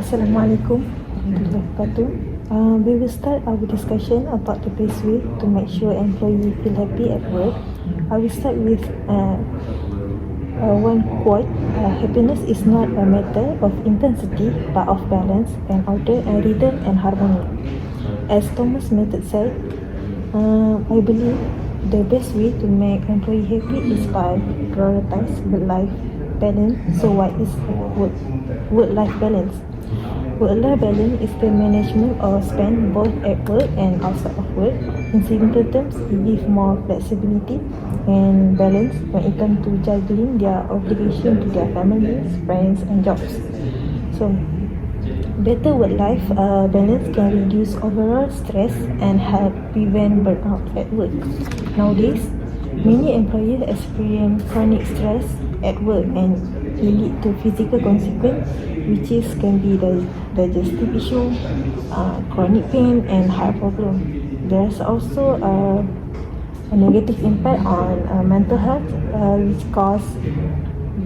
Assalamualaikum warahmatullahi wabarakatuh. We will start our discussion about the best way to make sure employee feel happy at work. I will start with one quote. Happiness is not a matter of intensity but of balance and order and rhythm and harmony. As Thomas Method said, I believe the best way to make employee happy is by prioritize work-life balance. So what is work-life balance? Work-life balance is the management of spend both at work and outside of work. In simple terms, it gives more flexibility and balance when it comes to juggling their obligation to their families, friends and jobs. So, better work-life balance can reduce overall stress and help prevent burnout at work. Nowadays, many employees experience chronic stress at work and it lead to physical consequence, which can be the digestive issue, chronic pain and heart problem. There's also a negative impact on mental health, which cause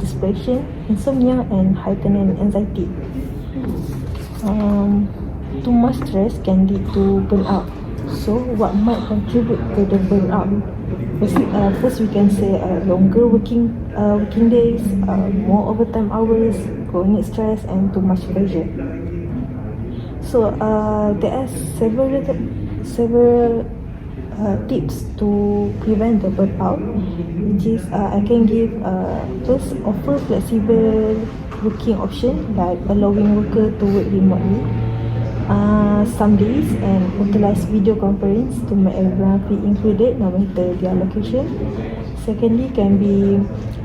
depression, insomnia and heightened anxiety. Too much stress can lead to burnout. So what might contribute to the burnout? First we can say longer working days, more overtime hours, chronic stress and too much pressure. So there are several tips to prevent the burnout, which is I can give first offer flexible working option like allowing worker to work remotely some days and utilize video conference to make everyone feel included no matter their location. Secondly, can be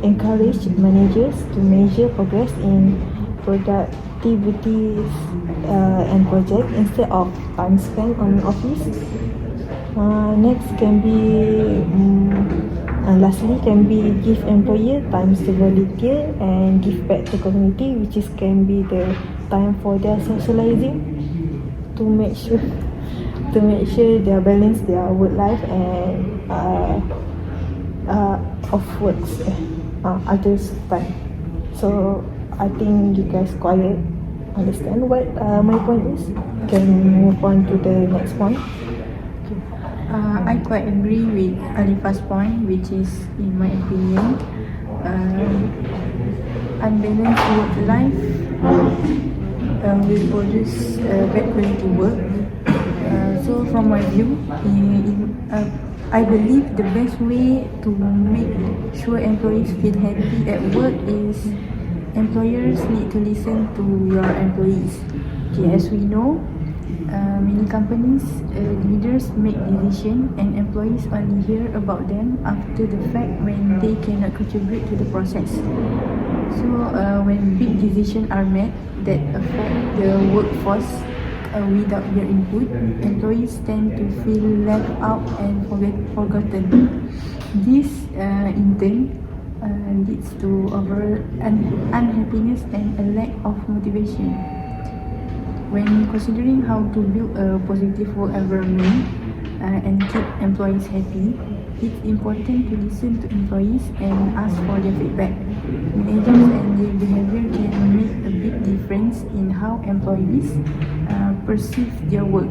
encourage managers to measure progress in productivities and project instead of time spent on office. Next can be lastly can be give employer time to volunteer and give back to community, which can be the time for their socializing to make sure they balance their work life and off works others time. So I think you guys quite understand what my point is. Can move on to the next point. I quite agree with Alifa's point, which is, in my opinion, unbalanced work life will produce bad quality work. So from my view, I believe the best way to make sure employees feel happy at work is employers need to listen to your employees. Okay, as we know, many companies, leaders make decisions and employees only hear about them after the fact when they cannot contribute to the process. So when big decisions are made that affect the workforce without their input, employees tend to feel left out and forgotten. This in turn leads to overall unhappiness and a lack of motivation. When considering how to build a positive work environment and keep employees happy, it's important to listen to employees and ask for their feedback. Managers and their behavior can make a big difference in how employees perceive their work.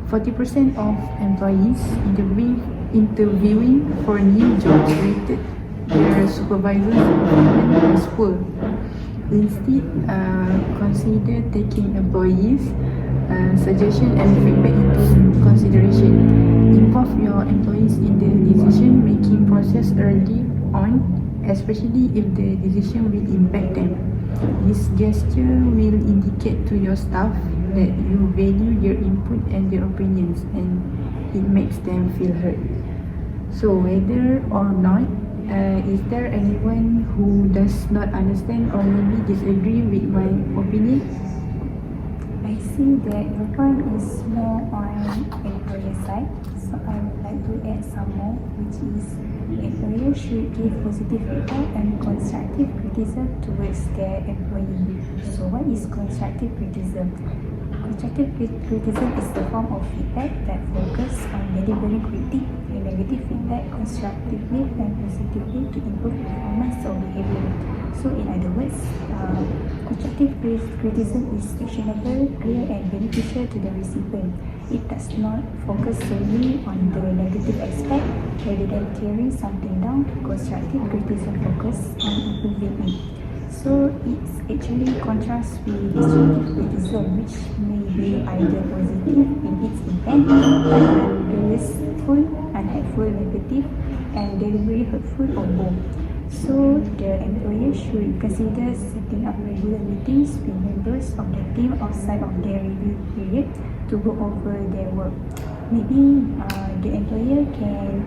40% of employees interviewing for new jobs rated their supervisors as poor. Instead, consider taking employees' suggestion and feedback into consideration. Involve your employees in the decision-making process early on, especially if the decision will impact them. This gesture will indicate to your staff that you value their input and their opinions, and it makes them feel heard. So whether or not is there anyone who does not understand or maybe disagree with my opinion? I see that your point is more on employer side, so I would like to add some more, which is employers should give positive feedback and constructive criticism towards their employee. So what is constructive criticism? Constructive criticism is the form of feedback that focuses on delivering critique and negative feedback constructively and positively to improve performance or behavior. So in other words, constructive criticism is actionable, clear and beneficial to the recipient. It does not focus solely on the negative aspect. Rather than tearing something down, constructive criticism focuses on improving it. So it's actually contrasts with destructive criticism, which may be either positive in its intent, but ungraceful, unhelpful, negative, and deliberately hurtful or both. So the employer should consider setting up regular meetings with members of the team outside of their review period to go over their work. Maybe the employer can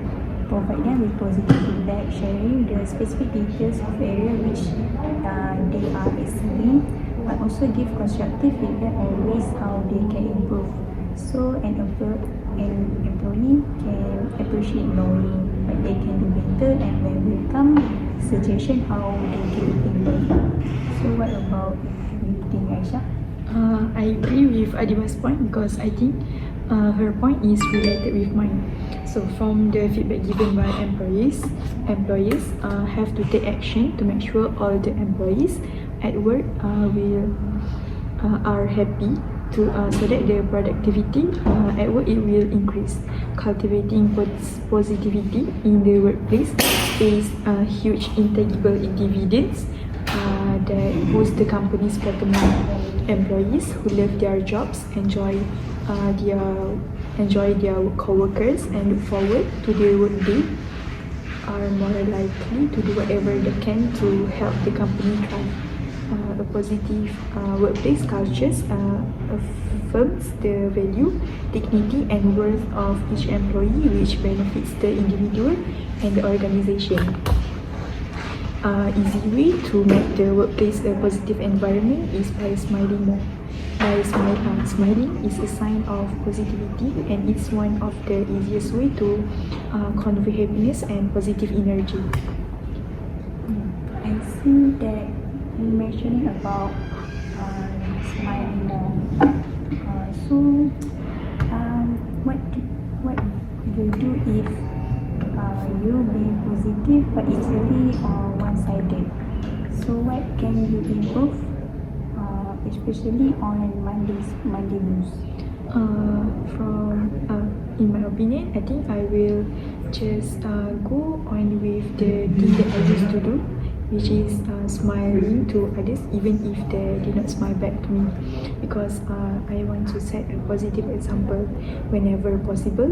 provide them with positive feedback, sharing the specific details of area which they are excelling, but also give constructive feedback on ways how they can improve. So an employee can appreciate knowing what they can do better and when will come suggestion how they can improve. So what about you think, Aisyah? I agree with Adiba's point because I think her point is related with mine. So from the feedback given by employees have to take action to make sure all the employees at work are happy to so that their productivity at work it will increase. Cultivating positivity in the workplace is a huge intangible dividends that boost the company's bottom line. Employees who love their jobs, enjoy their co-workers and look forward to their workday are more likely to do whatever they can to help the company thrive. A positive workplace culture affirms the value, dignity and worth of each employee, which benefits the individual and the organization. Easy way to make the workplace a positive environment is by smiling more. Smiling is a sign of positivity and it's one of the easiest way to convey happiness and positive energy. I see that you mentioning about smiling more. What you do if you being positive but it's really one-sided? So what can you improve, especially on Monday blues? In my opinion, I think I will just go on with the thing that I used to do, which is smiling to others even if they did not smile back to me, because I want to set a positive example whenever possible.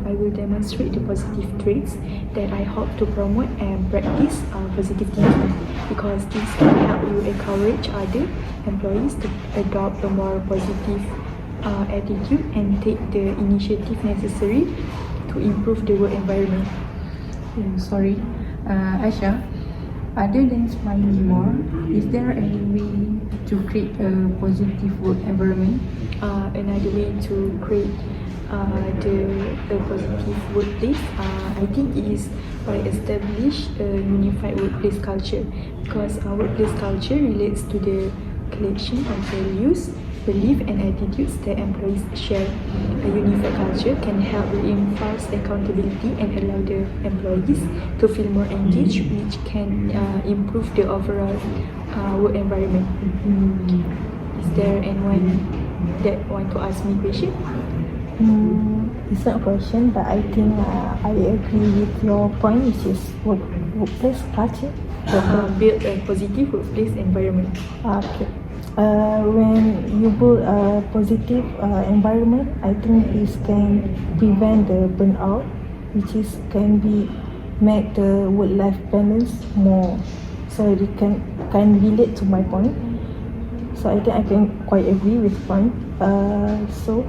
I will demonstrate the positive traits that I hope to promote and practice positive thinking, because this can help you encourage other employees to adopt a more positive attitude and take the initiative necessary to improve the work environment. Aisyah, other than smiling more, is there any way to create a positive work environment? Another way to create the positive workplace, I think is by establish a unified workplace culture, because our workplace culture relates to the collection of values, belief and attitudes that employees share. A unified culture can help reinforce accountability and allow the employees to feel more engaged, which can improve the overall work environment. Is there anyone that want to ask me question? It's not a question, but I think I agree with your point, which is workplace culture. Build a positive workplace environment. Okay. When you build a positive environment, I think this can prevent the burnout, which is can be make the work-life balance more. So it can relate to my point. So I think I can quite agree with point. So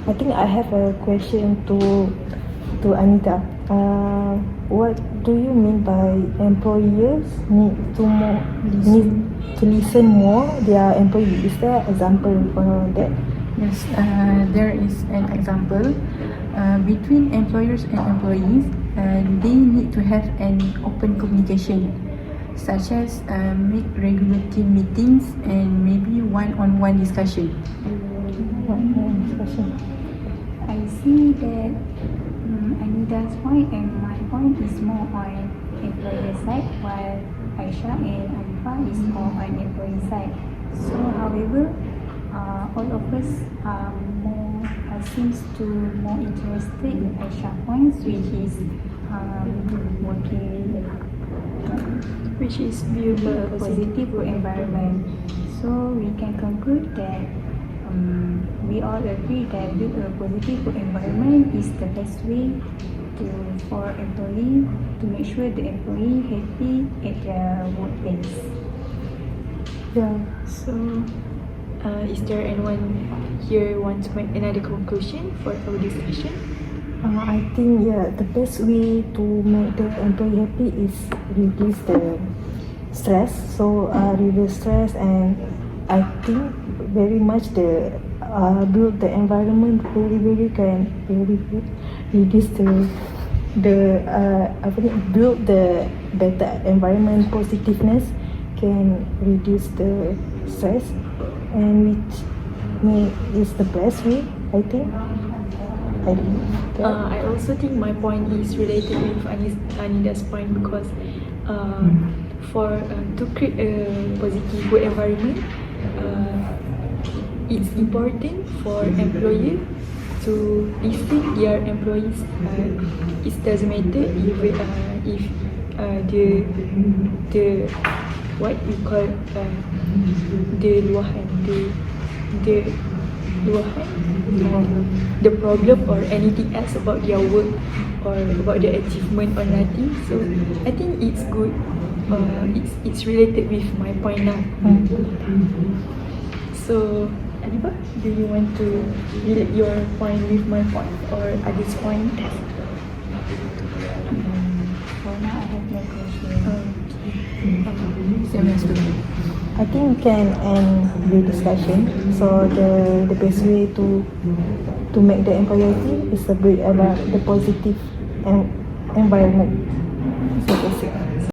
I think I have a question to Anita. What do you mean by employers need to listen more their employees? Is there an example for that? Yes, there is an example. Between employers and employees, they need to have an open communication, such as make regular team meetings and maybe one-on-one discussion. I see that Anita's point and my point is more on employer side, while Aisha and Arifah is on an employee side. So, however, all of us are seems to more interested in Aisha points, which is working Which is build a positive work environment. So we can conclude that we all agree that build a positive work environment is the best way for employee to make sure the employee happy at their workplace. Yeah. So, is there anyone here want to make another conclusion for our discussion? I think the best way to make the employee happy is reduce the stress. So reduce stress, and I think very much the build the environment very can very good reduce build the better environment positiveness can reduce the stress, and which is the best way, I think. I also think my point is related with Anida's point because to create a positive work environment, it's important for employer to listen their employees. It doesn't matter if the what we call the luahan, the problem or anything else about their work or about their achievement or nothing. So I think it's good. It's related with my point now. So Adiba, do you want to relate your point with my point or Adi's point? For now, I have no question. Same as to me. I think we can end the discussion. So the best way to make the employee happy is to build about the positive environment. So that's it.